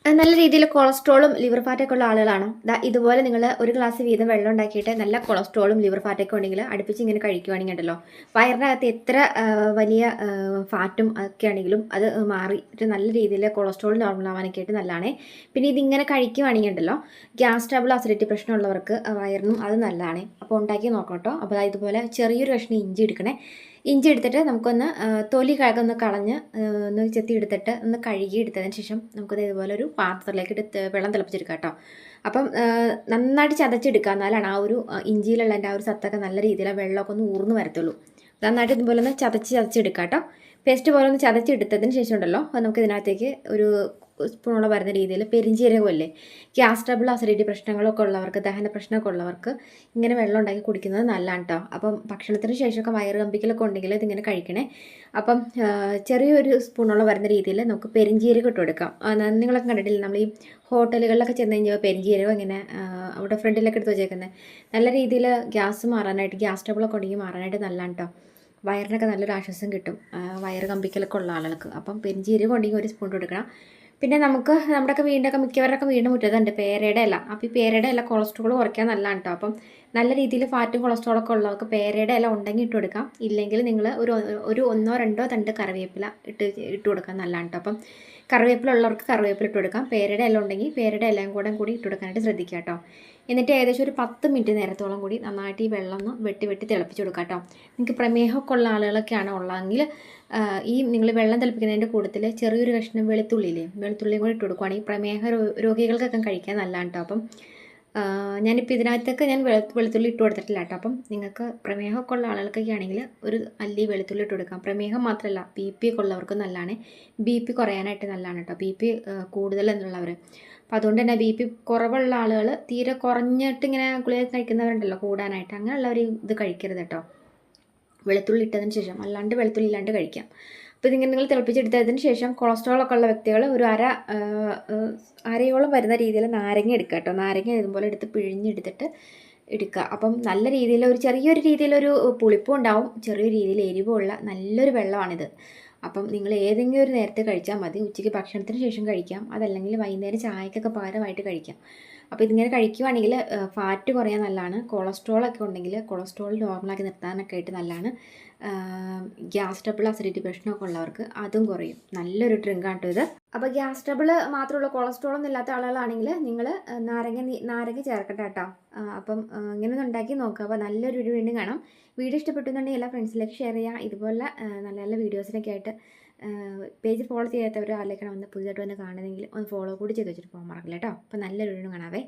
നല്ല രീതിയിൽ കൊളസ്ട്രോളും ലിവർ ഫാറ്റൊക്കെ ഉള്ള ആളുകളാണ് ഇതുപോലെ നിങ്ങൾ ഒരു ഗ്ലാസ് വീതം വെള്ളം ഉണ്ടാക്കിയിട്ട് നല്ല കൊളസ്ട്രോളും ലിവർ ഫാറ്റൊക്കെ ഉണ്ടെങ്കിൽ അടുപ്പിച്ച് ഇങ്ങനെ കഴിക്കുവാണെങ്കിൽ ഉണ്ടല്ലോ വയറിനകത്ത് എത്ര വലിയ ഫാറ്റും ഒക്കെ ആണെങ്കിലും അത് മാറിയിട്ട് നല്ല രീതിയിൽ കൊളസ്ട്രോൾ നോർമൽ ആവാനൊക്കെ ആയിട്ട് നല്ലതാണ്. പിന്നെ ഇതിങ്ങനെ കഴിക്കുവാണെങ്കിൽ ഉണ്ടല്ലോ ഗ്യാസ് ട്രബിൾ അസിഡിറ്റി പ്രശ്നമുള്ളവർക്ക് വയറിനും അത് നല്ലതാണ്. അപ്പോൾ ഉണ്ടാക്കി നോക്കട്ടോ. അപ്പോൾ ഇതുപോലെ ചെറിയൊരു കഷ്ണം ഇഞ്ചി എടുക്കണേ. ഇഞ്ചി എടുത്തിട്ട് നമുക്കൊന്ന് തൊലി ഒന്ന് കളഞ്ഞ് ഒന്ന് ചെത്തി എടുത്തിട്ട് ഒന്ന് കഴുകി എടുത്തതിന് ശേഷം നമുക്കത് ഇതുപോലെ ഒരു പാത്രത്തിലേക്ക് എടുത്ത് വെള്ളം തിളപ്പിച്ചെടുക്കാം കേട്ടോ. അപ്പം നന്നായിട്ട് ചതച്ചെടുക്കുക, എന്നാലാണ് ആ ഒരു ഇഞ്ചിയിലുള്ള എൻ്റെ ആ ഒരു സത്തൊക്കെ നല്ല രീതിയിൽ ആ വെള്ളമൊക്കെ ഒന്ന് ഊർന്ന് വരത്തുള്ളൂ. നന്നായിട്ട് ഇതുപോലെ ഒന്ന് ചതച്ചെടുക്കാം കേട്ടോ. പേസ്റ്റ് പോലെ ഒന്ന് ചതച്ചെടുത്തതിന് ശേഷം ഉണ്ടല്ലോ നമുക്ക് ഇതിനകത്തേക്ക് ഒരു സ്പൂണോളം വരുന്ന രീതിയിൽ പെരിഞ്ചീരകമല്ലേ, ഗ്യാസ് ട്രബിൾ അസിഡിറ്റി പ്രശ്നങ്ങളൊക്കെ ഉള്ളവർക്ക്, ദഹന പ്രശ്നമൊക്കെ ഉള്ളവർക്ക് ഇങ്ങനെ വെള്ളം ഉണ്ടാക്കി കുടിക്കുന്നത് നല്ലതാണ് കേട്ടോ. അപ്പം ഭക്ഷണത്തിന് ശേഷമൊക്കെ വയറ് കമ്പിക്കലൊക്കെ ഉണ്ടെങ്കിൽ ഇതിങ്ങനെ കഴിക്കണേ. അപ്പം ചെറിയൊരു സ്പൂണോളം വരുന്ന രീതിയിൽ നമുക്ക് പെരിഞ്ചീരകം ഇട്ട് കൊടുക്കാം. നിങ്ങളൊക്കെ കണ്ടിട്ടില്ല നമ്മൾ ഈ ഹോട്ടലുകളിലൊക്കെ ചെന്ന് കഴിഞ്ഞാൽ പെരിഞ്ചീരകം ഇങ്ങനെ അവിടെ ഫ്രണ്ടിലൊക്കെ എടുത്ത് വെച്ചേക്കുന്നത് നല്ല രീതിയിൽ ഗ്യാസ് മാറാനായിട്ട്, ഗ്യാസ് ട്രബിളൊക്കെ ഉണ്ടെങ്കിൽ മാറാനായിട്ട് നല്ലതാണ് കേട്ടോ. വയറിനൊക്കെ നല്ലൊരു ആശ്വാസം കിട്ടും വയറ് കമ്പിക്കലൊക്കെ ഉള്ള ആളുകൾക്ക്. അപ്പം പെരിഞ്ചീരകം ഉണ്ടെങ്കിൽ ഒരു സ്പൂൺ എടുക്കണം. പിന്നെ നമുക്ക് നമ്മുടെയൊക്കെ വീടിൻ്റെയൊക്കെ മിക്കവരൊക്കെ വീടിന് മുറ്റത്തുണ്ട് പേരയുടെ ഇല. അപ്പോൾ ഈ പേരയുടെ ഇല കൊളസ്ട്രോൾ കുറയ്ക്കാൻ നല്ലതാണ് കേട്ടോ. അപ്പം നല്ല രീതിയിൽ ഫാറ്റും കൊളസ്ട്രോളൊക്കെ ഉള്ളവർക്ക് പേരയുടെ ഇല ഉണ്ടെങ്കിൽ ഇട്ട് കൊടുക്കാം. ഇല്ലെങ്കിൽ നിങ്ങൾ ഒരു ഒന്നോ രണ്ടോ തണ്ട് കറിവേപ്പില ഇട്ട് കൊടുക്കാൻ നല്ലതാണ് കേട്ടോ. അപ്പം കറിവേപ്പില ഉള്ളവർക്ക് കറിവേപ്പില ഇട്ട് കൊടുക്കാം. പേരയുടെ ഇല ഉണ്ടെങ്കിൽ പേരയുടെ ഇലയും കൂടി ഇട്ട് കൊടുക്കാനായിട്ട് ശ്രദ്ധിക്കുക കേട്ടോ. എന്നിട്ട് ഏകദേശം ഒരു 10 മിനിറ്റ് നേരത്തോളം കൂടി നന്നായിട്ട് ഈ വെള്ളം ഒന്ന് വെട്ടി തിളപ്പിച്ച് കൊടുക്കാം കേട്ടോ. നിങ്ങൾക്ക് പ്രമേഹമൊക്കെ ഉള്ള ആളുകളൊക്കെയാണ് ഉള്ളതെങ്കിൽ ഈ നിങ്ങൾ വെള്ളം തിളപ്പിക്കുന്നതിൻ്റെ കൂട്ടത്തിൽ ചെറിയൊരു കഷ്ണം വെളുത്തുള്ളിയും കൂടി ഇട്ട് കൊടുക്കുകയാണെങ്കിൽ പ്രമേഹ രോഗികൾക്കൊക്കെ കഴിക്കാൻ നല്ലതാണ് കേട്ടോ. അപ്പം ഞാനിപ്പോൾ ഇതിനകത്തൊക്കെ ഞാൻ വെളുത്തുള്ളി ഇട്ട് കൊടുത്തിട്ടില്ല കേട്ടോ. അപ്പം നിങ്ങൾക്ക് പ്രമേഹമൊക്കെ ഉള്ള ആളുകൾക്കൊക്കെ ആണെങ്കിൽ ഒരു അല്ലി വെളുത്തുള്ളി ഇട്ട് കൊടുക്കാം. പ്രമേഹം മാത്രമല്ല BP ഒക്കെ ഉള്ളവർക്ക് നല്ലതാണ്. BP കുറയാനായിട്ട് നല്ലതാണ് കേട്ടോ. BP കൂടുതൽ എന്നുള്ളവർ. അപ്പോൾ അതുകൊണ്ട് തന്നെ BP കുറവുള്ള ആളുകൾ, തീരെ കുറഞ്ഞിട്ട് ഇങ്ങനെ ഗുളിക കഴിക്കുന്നവരുണ്ടല്ലോ കൂടാനായിട്ട്, അങ്ങനെയുള്ളവർ ഇത് കഴിക്കരുത് കേട്ടോ. വെളുത്തുള്ളി ഇട്ടതിന് ശേഷം, അല്ലാണ്ട് വെളുത്തുള്ളി ഇല്ലാണ്ട് കഴിക്കാം. അപ്പോൾ ഇതിങ്ങനെ നിങ്ങൾ തിളപ്പിച്ചെടുത്തതിന് ശേഷം കൊളസ്ട്രോളൊക്കെ ഉള്ള വ്യക്തികൾ ഒരു അരയോളം വരുന്ന രീതിയിൽ നാരങ്ങ എടുക്കുക കേട്ടോ. നാരങ്ങ ഇതുപോലെ എടുത്ത് പിഴിഞ്ഞെടുത്തിട്ട് എടുക്കുക. അപ്പം നല്ല രീതിയിൽ ചെറിയൊരു രീതിയിലൊരു പുളിപ്പും ഉണ്ടാവും, ചെറിയ രീതിയിൽ എരിവുള്ള നല്ലൊരു വെള്ളമാണിത്. അപ്പം നിങ്ങൾ ഏതെങ്കിലും ഒരു നേരത്തെ കഴിച്ചാൽ മതി. ഉച്ചയ്ക്ക് ഭക്ഷണത്തിന് ശേഷം കഴിക്കാം, അതല്ലെങ്കിൽ വൈകുന്നേരം ചായക്കൊക്കെ പകരമായിട്ട് കഴിക്കാം. അപ്പോൾ ഇതിങ്ങനെ കഴിക്കുവാണെങ്കിൽ ഫാറ്റ് കുറയാൻ നല്ലതാണ്. കൊളസ്ട്രോളൊക്കെ ഉണ്ടെങ്കിൽ കൊളസ്ട്രോൾ നോർമലാക്കി നിർത്താനൊക്കെ ആയിട്ട് നല്ലതാണ്. ഗ്യാസ് ട്രബിൾ അസിഡിറ്റി പ്രശ്നമൊക്കെ ഉള്ളവർക്ക് അതും കുറയും. നല്ലൊരു ഡ്രിങ്കാണ് കേട്ടോ ഇത്. അപ്പോൾ ഗ്യാസ് ട്രബിൾ മാത്രമുള്ള കൊളസ്ട്രോളൊന്നും ഇല്ലാത്ത ആളുകളാണെങ്കിൽ നിങ്ങൾ നാരങ്ങ ചേർക്കട്ടെ കേട്ടോ. അപ്പം ഇങ്ങനെ ഒന്ന് ഉണ്ടാക്കി നോക്കുക. അപ്പോൾ നല്ലൊരു വീണ്ടും കാണാം. വീഡിയോ ഇഷ്ടപ്പെട്ടുന്നുണ്ടെങ്കിൽ എല്ലാ ഫ്രണ്ട്സിലേക്ക് ഷെയർ ചെയ്യുക. ഇതുപോലെ നല്ല നല്ല വീഡിയോസിനൊക്കെ ആയിട്ട് പേജ് ഫോളോ ചെയ്യാത്തവർ ആരിലേക്കാണ് പുതിയതായിട്ട് വന്ന് കാണുന്നതെങ്കിൽ ഒന്ന് ഫോളോ കൂടി ചെയ്ത് വെച്ചിട്ട് പോകാൻ മറക്കില്ല കേട്ടോ. അപ്പോൾ നല്ലൊരു വീഡിയോ കാണാവേ.